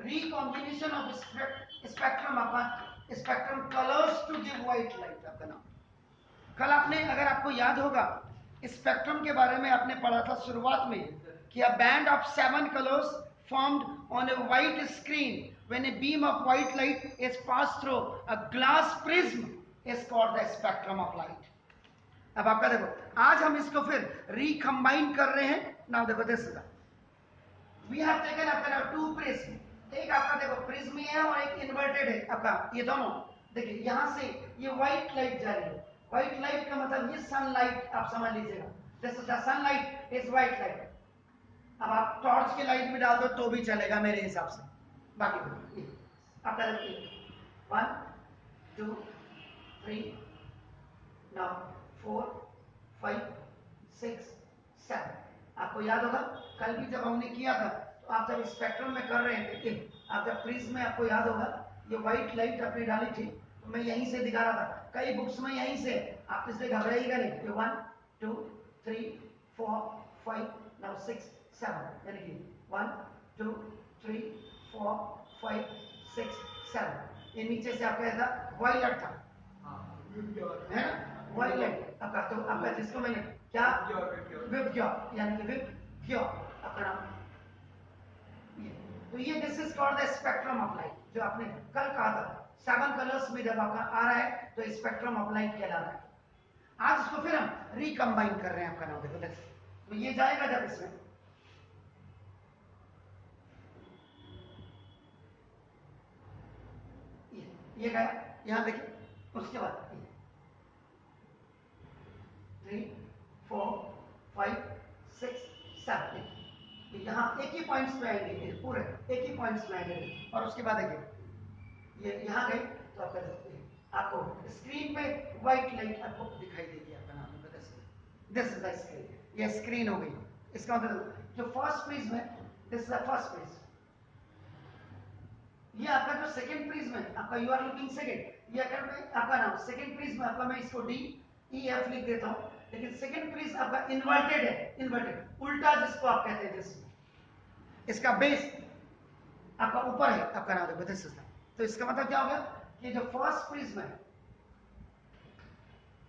recombination of spectrum upon spectrum colors to give white light आपका नाम। कल आपने, अगर आपको याद होगा, स्पेक्ट्रम के बारे में आपने पढ़ा था शुरुआत में कि a band of 7 colors formed on a white screen when a beam of white light is passed through a glass prism is called the spectrum of light। अब आपका देखो, आज हम इसको फिर रिकम्बाइन कर रहे हैं। नाउ देखो दिस वी हैव टेकन आपका टू प्रिज्म, एक आपका देखो प्रिज्म है और एक इन्वर्टेड है आपका, ये दोनों देखिए यहां से ये व्हाइट लाइट जा रही है। व्हाइट लाइट का मतलब ये सनलाइट आप समझ लीजिएगा, this is the sunlight is white light. अब आप टॉर्च की लाइट भी डाल दो तो भी चलेगा मेरे हिसाब से। बाकी आपका देखिए 1 2 3 नाउ 4 5 6 7। आपको याद होगा कल भी जब हमने किया था, तो आप जब स्पेक्ट्रम में कर रहे थे, आप जब प्रिज्म में, आपको याद होगा ये व्हाइट लाइट अपनी डाली थी, तो मैं यहीं से दिखा रहा था, कई बुक्स में यहीं से, आप इसलिए घबराइएगा नहीं। ये 1 2 3 4 5 नाउ 6 7, यानी कि 1 2 3 4 5 6 7। ये नीचे से आपका ऐसा वायलेट था, है ना, वायलेट आपका। तो आपका जिसको मैंने क्या विबग्योर, यानी कि विबग्योर आपका नाम। तो ये this is called the spectrum of light, जो आपने कल कहा था 7 कलर्स में जब आपका आ रहा है तो स्पेक्ट्रम ऑफ लाइट कहला रहा है। आज इसको फिर हम रिकम्बाइन कर रहे हैं आपका नाम। देखो तो ये जाएगा जब इसमें, ये गया यहां देखिए, उसके बाद 3 4 5 6 7, यहां एक ही पॉइंट्स पे आएंगे, पूरे एक ही पॉइंट्स पे आएंगे। और उसके बाद देखिए ये यहां गए तो आप आपको स्क्रीन पे व्हाइट लाइट आपको दिखाई देगी आपका नाम। दिस इज द स्क्रीन, ये स्क्रीन हो गई। इसका मतलब जो फर्स्ट प्रिज्म है, this is the first prism. ये आपका जो सेकंड प्रिज्म है आपका, यू आर लुकिंग सेकंड, ये अगर मैं आपका नाम सेकंड प्रिज्म आपका, मैं इसको डी ई एफ लिख देता हूं, लेकिन सेकंड प्रिज्म आपका इन्वर्टेड है, इन्वर्टेड उल्टा जिसको आप कहते हैं, जिस इसका बेस आपका ऊपर है आपका नाम देखो दिस इज। तो इसका मतलब क्या हो गया कि जो फर्स्ट प्रिज्म है,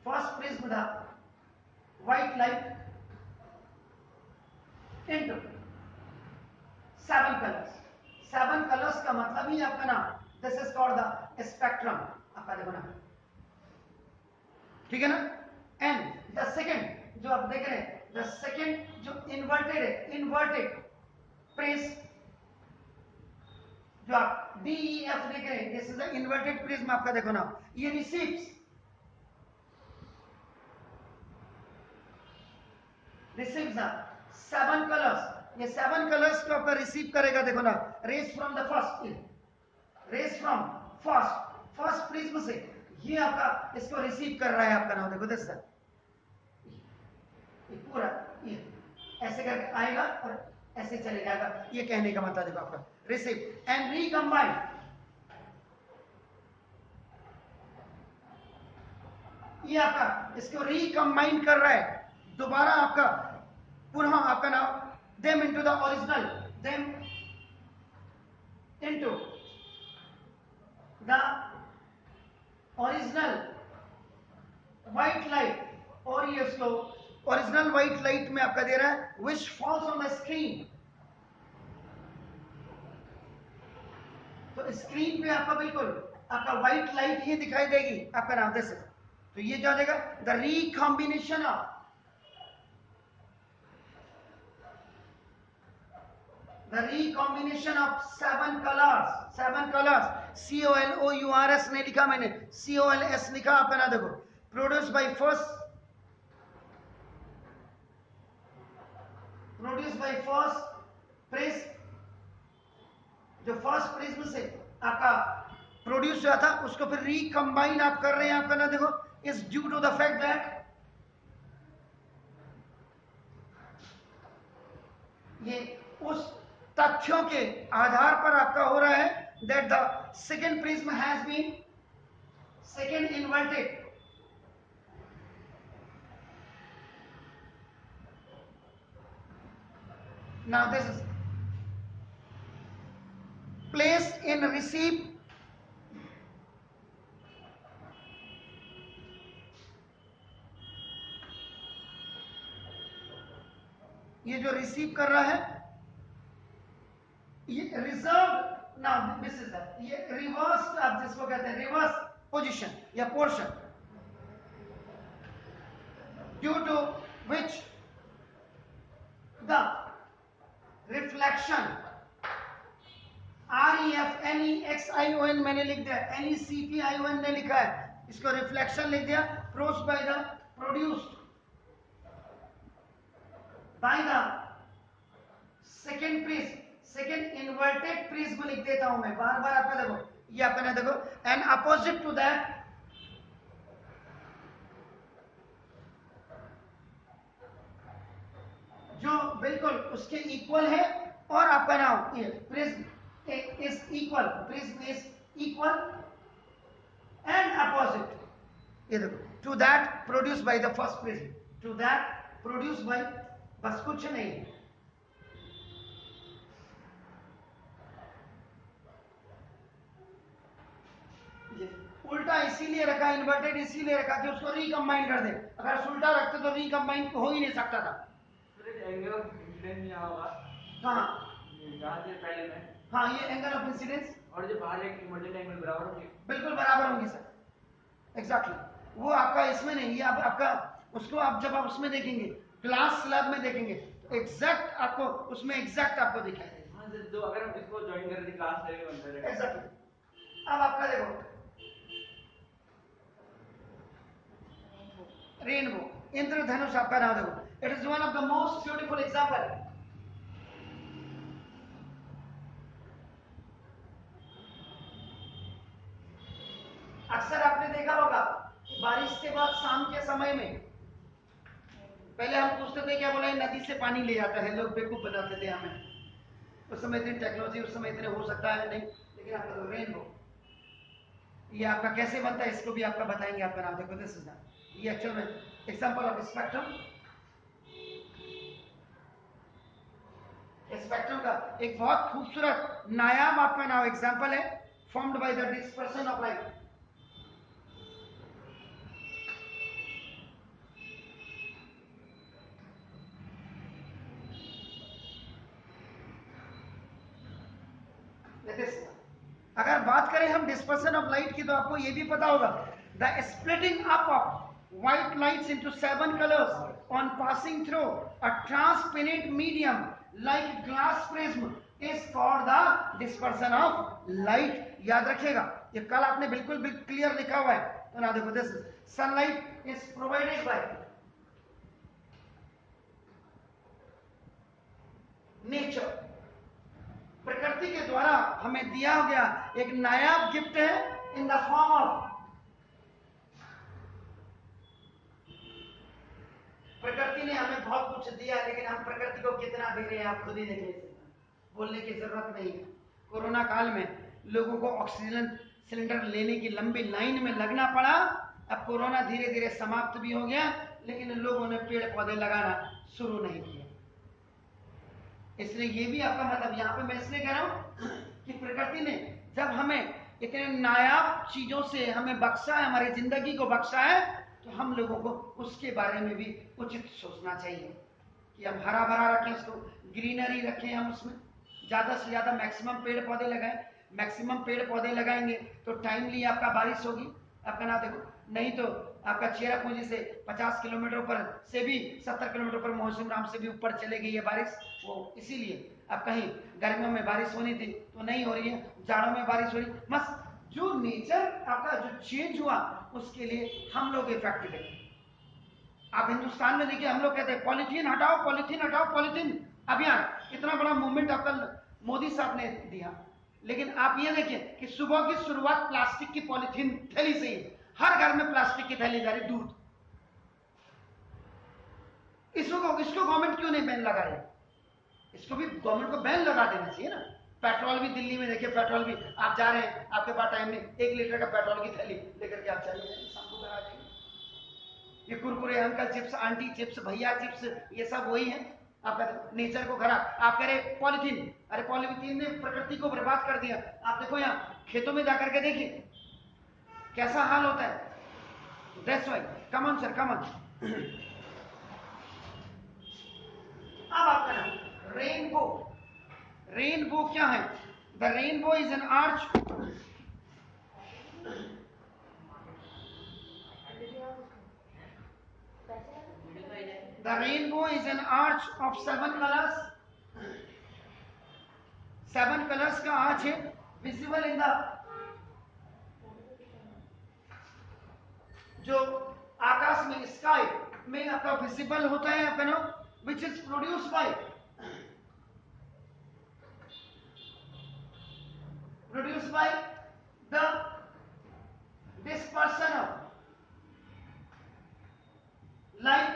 फर्स्ट प्रिज्म था white light into 7 colours. 7 colours का मतलब ही आपका नाम, this is called the spectrum आपका देखो ना, ठीक है ना। एंड द सेकंड जो आप देख रहे हैं, द सेकंड जो इन्वर्टेड है, इन्वर्टेड प्रिज्म, जो आप डी ई एफ देख रहे हैं, this is the inverted prism आपका देखो ना, ये रिसीव्स 7 कलर्स। ये 7 कलर्स को आपका रिसीव करेगा देखो ना, rays from the first, rays from first prism से, ये आपका इसको रिसीव कर रहा है आपका नाम देखो दिस, पूरा ये ऐसे करके आएगा और ऐसे चले जाएगा। ये कहने का मतलब देखो आपका रिसीव एंड रिकम्बाइन। ये आपका इसको रिकम्बाइन कर रहा है, दोबारा आपका पुनः आपका नाम them into the original, them into the original white light. और ये इसको ओरिजिनल व्हाइट लाइट में आपका दे रहा है which falls on the screen. तो स्क्रीन पे आपका बिल्कुल आपका व्हाइट लाइट ही दिखाई देगी आपका नाम दिस। तो ये जो आ जाएगा the recombination of the recombination of 7 colors, 7 colors, COLOURS नहीं लिखा मैंने, COLS लिखा आपका ना देखो, produced by first prism, जो फर्स्ट प्रिज्म से आपका प्रोड्यूस हुआ था उसको फिर रिकम्बाइन आप कर रहे हैं आपका ना देखो, is due to the fact that ये उस तथ्यों के आधार पर आपका हो रहा है that the second prism has been second inverted, now this is placed in receipt ये जो रिसीव कर रहा है ये रिजर्व ना दिस इज ये रिवर्स आप जिसको कहते हैं रिवर्स पोजीशन या portion due to which the reflection REFNEXION मैंने लिख दिया, NECTION ने लिखा है, इसको रिफ्लेक्शन लिख दिया, produced by the produced by the second prism, second inverted prism लिख देता हूं मैं बार बार। आपका देखो ये आपका ना देखो एंड अपोजिट टू दैट जो बिल्कुल उसके इक्वल है और आपका नाम ये prism is equal, prism is equal and opposite, ये देखो to that produced by the first prism, to that produced by, बस कुछ नहीं, उल्टा इसीलिए रखा, इन्वर्टेड इसीलिए रखा कि उसको रिकम्बाइन कर दे, अगर उल्टा रखते तो रिकम्बाइन हो ही नहीं सकता था। एंगल ऑफ इंसिडेंस यहाँ होगा, हाँ यहाँ से पहले में, हाँ ये एंगल ऑफ इंसिडेंस और जो बाहर एक इमर्जेंट एंगल बराबर होंगे, बिल्कुल बराबर होंगी सर, एग्जैक्टली वो आपका इसमें नहीं, ये आपका उसको आप जब आप उसमें देखेंगे क्लास स्लैब में देखेंगे तो एग्जैक्ट आपको उसमें एग्जैक्ट आपको दिखाई देगा। हाँ सर, तो अगर हम इसको ज्वाइन करें तो क्लास लेवल बनता है एग्जैक्टली। अब आपका देखो रेनबो, इंद्रधनुष आपका नाम देखो, it is one of the most beautiful example. अक्सर आपने देखा होगा कि बारिश के बाद शाम के समय में पहले हम पूछते थे क्या, बोला नदी से पानी ले जाता है, लोग बेवकूफ बनाते थे हमें, उस समय इतनी टेक्नोलॉजी उस समय इतने हो सकता है नहीं, लेकिन आपका तो रेनबो ये आपका कैसे बनता है इसको भी आपका बताएंगे। आपका नाम देखो दिस इज ये एक्चुअल में एग्जांपल ऑफ स्पेक्ट्रम, स्पेक्ट्रम का एक बहुत खूबसूरत नायाब आपका नाम एग्जांपल है, formed by the dispersion of light. अगर बात करें हम डिस्पर्सन ऑफ लाइट की तो आपको यह भी पता होगा, the splitting up of white lights into 7 colors on passing through a transparent medium like glass prism is called the dispersion of light। याद रखिएगा ये कल आपने बिल्कुल क्लियर लिखा हुआ है, तो ना देखो this sunlight is provided by nature, प्रकृति के द्वारा हमें दिया गया एक नायाब गिफ्ट है इन द फॉर्म ऑफ, प्रकृति ने हमें बहुत कुछ दिया है लेकिन हम प्रकृति को कितना दे रहे हैं आप खुद ही देख लीजिए, बोलने की जरूरत नहीं है। कोरोना काल में लोगों को ऑक्सीजन सिलेंडर लेने की लंबी लाइन में लगना पड़ा, अब कोरोना धीरे धीरे समाप्त भी हो गया लेकिन लोगों ने पेड़ पौधे लगाना शुरू नहीं किया। इसलिए ये भी आपका मतलब यहाँ पे मैं इसलिए कह रहा हूं कि प्रकृति ने जब हमें इतने नायाब चीजों से हमें बख्शा है, हमारी जिंदगी को बख्शा है, तो हम लोगों को उसके बारे में भी उचित सोचना चाहिए कि हम हरा भरा रखें, उसको ग्रीनरी रखें, हम उसमें ज्यादा से ज्यादा मैक्सिमम पेड़ पौधे लगाएं। मैक्सिमम पेड़ पौधे लगाएंगे तो टाइमली आपका बारिश होगी, आपका ना देखो, नहीं तो आपका चेरापूंजी से 50 किलोमीटर ऊपर से भी 70 किलोमीटर ऊपर मौसम राम से भी ऊपर चले गई है बारिश। वो इसीलिए अब कहीं गर्मियों में बारिश होनी थी तो नहीं हो रही है, जाड़ों में बारिश हो रही, बस जो नेचर आपका जो चेंज हुआ उसके लिए हम लोग इफेक्टेड है। आप हिंदुस्तान में देखिए, हम लोग कहते हैं पॉलिथीन हटाओ पॉलिथीन हटाओ, पॉलिथीन अभियान इतना बड़ा मूवमेंट आपका मोदी साहब ने दिया, लेकिन आप ये देखिए कि सुबह की शुरुआत प्लास्टिक की पॉलिथीन थैली से ही, हर घर में प्लास्टिक की थैली जा रही, दूध। इसको गवर्नमेंट क्यों नहीं बैन लगा रही? इसको भी गवर्नमेंट को बैन लगा देना चाहिए ना। पेट्रोल भी दिल्ली में देखिए, पेट्रोल भी आप जा रहे हैं, आपके पास टाइम नहीं, 1 लीटर का पेट्रोल की थैली लेकर के आप चले जाएंगे, शाम को घर आ जाएंगे। ये Kurkure, uncle chips, aunty chips, भैया चिप्स, ये सब वही है। आपका नेचर को खराब, आप कह रहे पॉलिथीन, अरे पॉलिथीन ने प्रकृति को बर्बाद कर दिया। आप देखो यहाँ खेतों में जाकर के देखिए कैसा हाल होता है। That's why, come on sir, come on. अब आपका नाम रेनबो। रेनबो क्या है? The rainbow is an arch, the rainbow is an arch of 7 colors. 7 colors का आर्च है, विजिबल इन द, जो आकाश में स्काई में आपका विजिबल होता है आपका नाम, which is produce by the dispersion of light।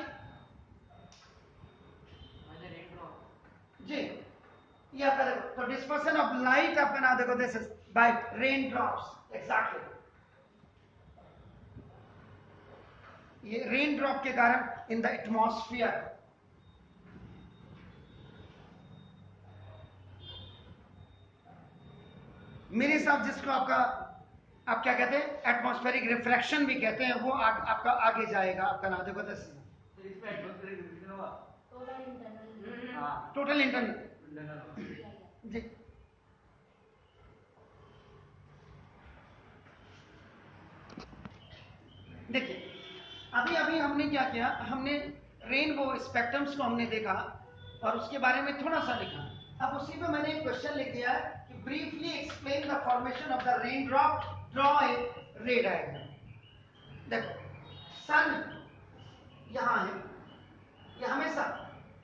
जी, ये आपका देखो, तो डिस्पर्सन ऑफ लाइट आपका नाम देखो, this is by rain drops. Exactly, ये रेन ड्रॉप के कारण इन द एटमॉस्फेयर। मेरे साथ जिसको आप क्या कहते हैं, एटमॉस्फेरिक रिफ्रैक्शन भी कहते हैं, वो आपका आगे जाएगा। आपका नाम देखो, दिस टोटल इंटरनल। जी, देखिए अभी अभी हमने क्या किया, हमने रेनबो स्पेक्ट्रम्स को हमने देखा और उसके बारे में थोड़ा सा लिखा। अब उसी पे मैंने एक क्वेश्चन लिख दिया है कि briefly explain the formation of the rain drop, draw a रे डायग्राम। देखो सन यहाँ है, ये हमेशा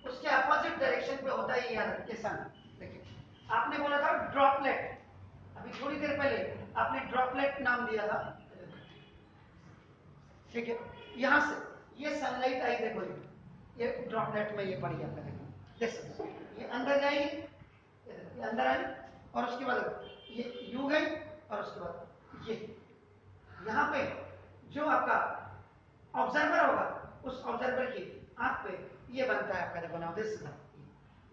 उसके अपोजिट डायरेक्शन पे होता है, याद रखिए सन। देखिए आपने बोला था ड्रॉपलेट, अभी थोड़ी देर पहले आपने ड्रॉपलेट नाम दिया था, ठीक है। यहां से ये सनलाइट आई, देखो ये ड्रॉपलेट में ये पड़ी आपका, देखो ये अंदर जाएगी, ये अंदर आई और उसके बाद ये यूं गई और उसके बाद ये यहाँ पे जो आपका ऑब्जर्वर होगा उस ऑब्जर्वर की आंख पे ये बनता है आपका, देखो नाउ दिस,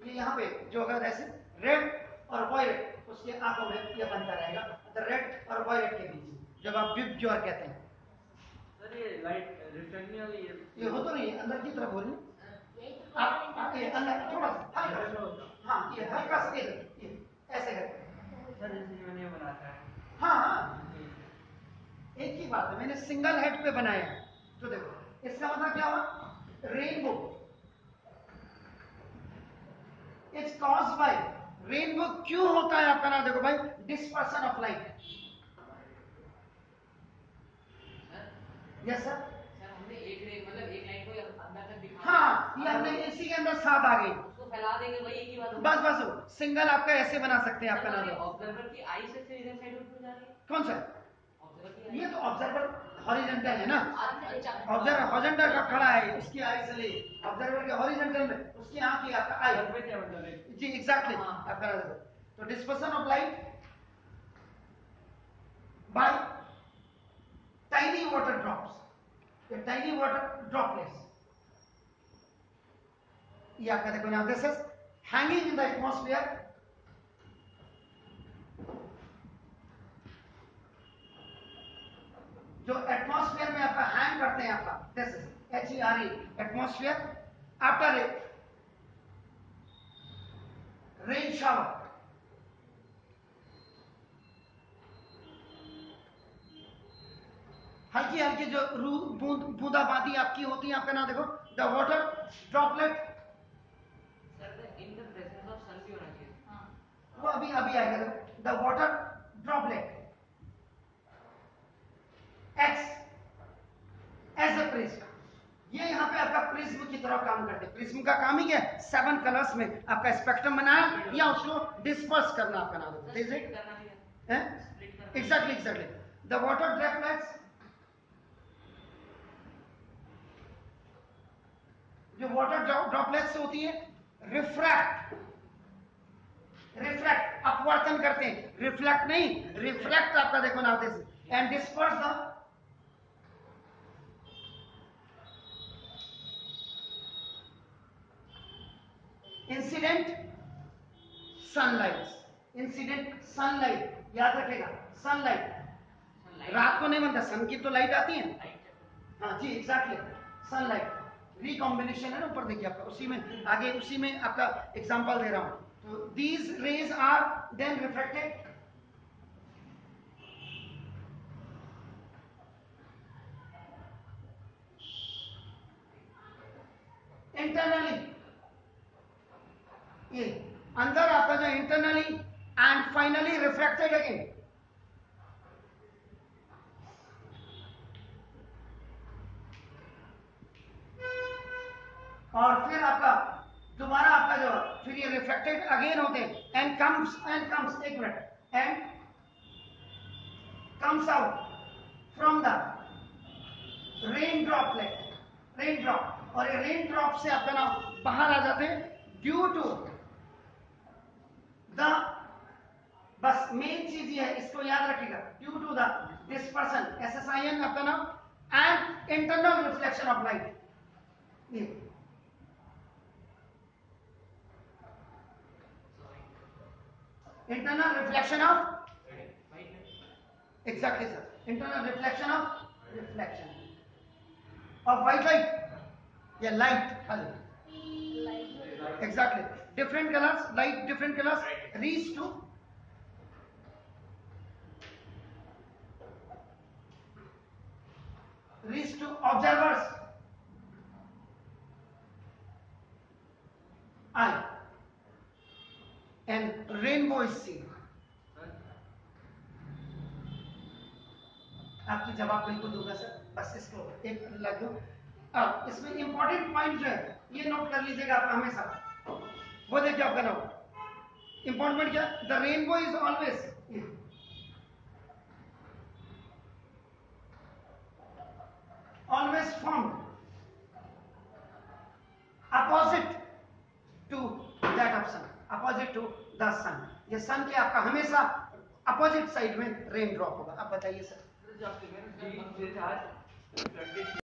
ये यहाँ पे जो होगा ऐसे रेड और वायलेट, उसके आंखों में ये बनता रहेगा, द रेड और वायलेट के बीच, जब आप विप ज्वार कहते हैं। सर ये लाइट रिफ्लेक्ट नहीं होगी, ये हो तो नहीं, अंदर की तरफ हो रही, आप ये अंदर थोड़ा सा हल्का, हाँ ये हल्का सा ये ऐसे करके सर जैसे मैंने बनाता है। हाँ हाँ, एक ही बात है, मैंने सिंगल हेड पे बनाया है। तो देखो इसका मतलब क्या हुआ, rainbow is caused by, rainbow क्यों होता है आपका नाम देखो भाई, dispersion of light. Yes sir, हमने एक रे मतलब एक लाइन को अंदर तक दिखा, हाँ ये हमने इसी के अंदर साथ आ गई, उसको फैला देंगे, वही एक ही बात बस बस सिंगल आपका ऐसे बना सकते हैं आपका नाम। ऑब्जर्वर की आई से इधर साइड उठ जा रही है, कौन सा? ऑब्जर्वर की ये तो ऑब्जर्वर हॉरिजॉन्टल है ना, अच्छा ऑब्जर्वर हॉरिजॉन्टल का खड़ा है, उसकी आई से ले ऑब्जर्वर के हॉरिजॉन्टल में, उसकी आंख की आपका आई, सर क्या मतलब है? जी एग्जैक्टली आपका देखो। तो dispersion of light by tiny water drops, ये टाइनी वाटर ड्रॉपलेट्स, ये आपका देखो now this is hanging in the atmosphere. जो एटमॉस्फेयर में आपका हैंग करते हैं आपका, this is HERE, atmosphere after a rain shower. हल्की हल्की जो बूंदाबांदी आपकी होती है आपका नाम देखो, the water droplet, sir in the presence of sun भी होना चाहिए, वो अभी अभी आएगा, the water droplet acts as a prism, ये यहाँ पे आपका प्रिज्म की तरह काम करते हैं। प्रिज्म का काम ही क्या है, 7 कलर्स में आपका स्पेक्ट्रम बनाना या उसको डिस्पर्स करना आपका नाम स्प्लिट करना भी है, है। एग्जैक्टली द वाटर ड्रॉपलेट्स, जो वाटर ड्रॉपलेट्स होती है रिफ्रैक्ट अपवर्तन करते हैं, रिफ्लेक्ट नहीं, रिफ्रैक्ट आपका देखो now this and disperse the incident sunlight, incident sunlight याद रखेगा, सनलाइट रात को नहीं बनता, सन की तो लाइट आती है, हाँ जी एग्जैक्टली, सनलाइट रिकॉम्बिनेशन है ना ऊपर देखिए आपका, उसी में आगे उसी में आपका एग्जांपल दे रहा हूं। तो these rays are then reflected internally, ये अंदर आपका जो internally and finally reflected again, और फिर आपका दोबारा आपका जो फिर ये रिफ्लेक्टेड अगेन होते हैं एंड कम्स एक minute, and comes out from the rain droplet, rain drop, और ये रेन ड्रॉप से आपका ना बाहर आ जाते हैं ड्यू टू द, बस मेन चीज ये है, इसको याद रखिएगा, due to the dispersion SSIN आपका नाम and internal reflection of light, ये internal reflection of, exactly sir, internal reflection of white light, yeah light खाली, exactly, different colors, light different colors reach to observers eye and rainbow is seen। आपकी जवाब बिल्कुल दूंगा sir, बस इसको एक लग दो। अब इसमें इंपॉर्टेंट पॉइंट जो है ये नोट कर लीजिएगा आप हमेशा, वो देखिए आपका नोट इंपॉर्टेंट क्या, the rainbow is always formed opposite to that of sun, opposite to the sun, ये सन के आपका हमेशा अपोजिट साइड में रेन ड्रॉप होगा। अब बताइए सर। जो आपके